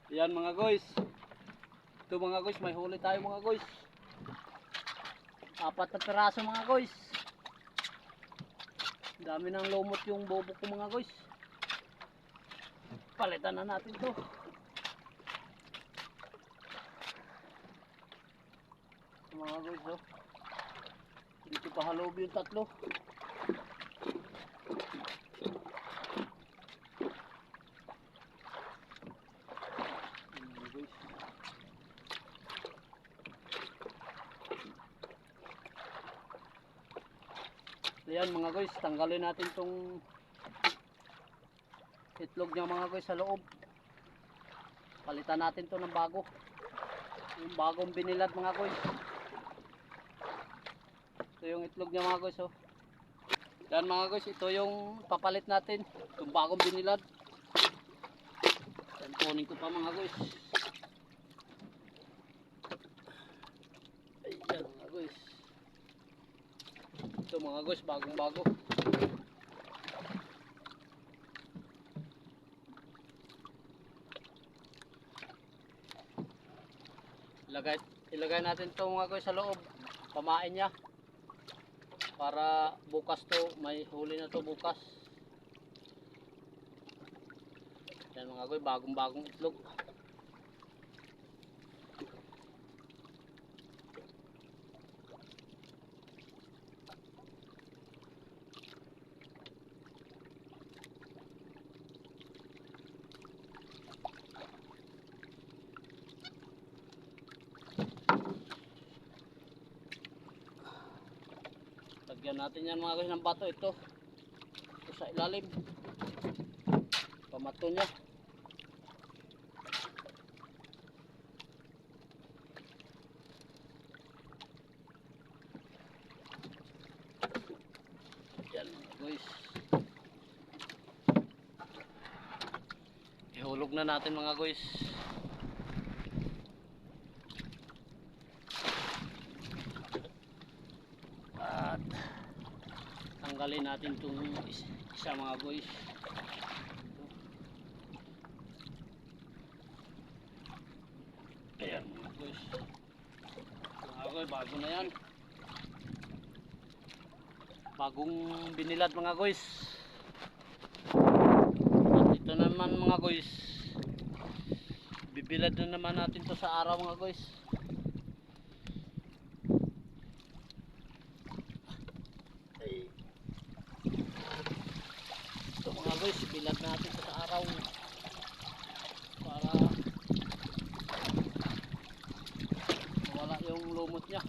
Yan mga guys. Ito mga guys, may huli tayo mga guys. 4 na piraso mga guys. Dami ng lumot yung bobo ko mga guys. Palitan na natin to. Mga guys, oh. Dito pa halob yung tatlo. Ayan mga guys, tanggalin natin tong itlog niya mga guys sa loob. Palitan natin to ng bago. Yung bagong binilad mga guys. Ito yung itlog niya mga guys, oh. Yan mga guys, ito yung papalit natin. Yung bagong binilad. Yan, kunin ko pa mga guys. Ayan mga guys. Ito mga guys, bagong bago. Ilagay natin ito mga guys sa loob. Pamain niya. Para bukas to, may huli na to bukas. Yan mga guys, bagong itlog. Lagyan natin yan mga guys ng bato ito sa ilalim. Pamato niya. Yan mga guys. Ihulog na natin mga guys. At tanggalin natin itong isa mga guys. Ayan mga guys. Mga guys, bago na yan. Bagong binilad mga guys. At ito naman mga guys, bibilad na naman natin to sa araw mga guys. Ito mga guys, bilad natin to sa araw para wala yung lumot niya.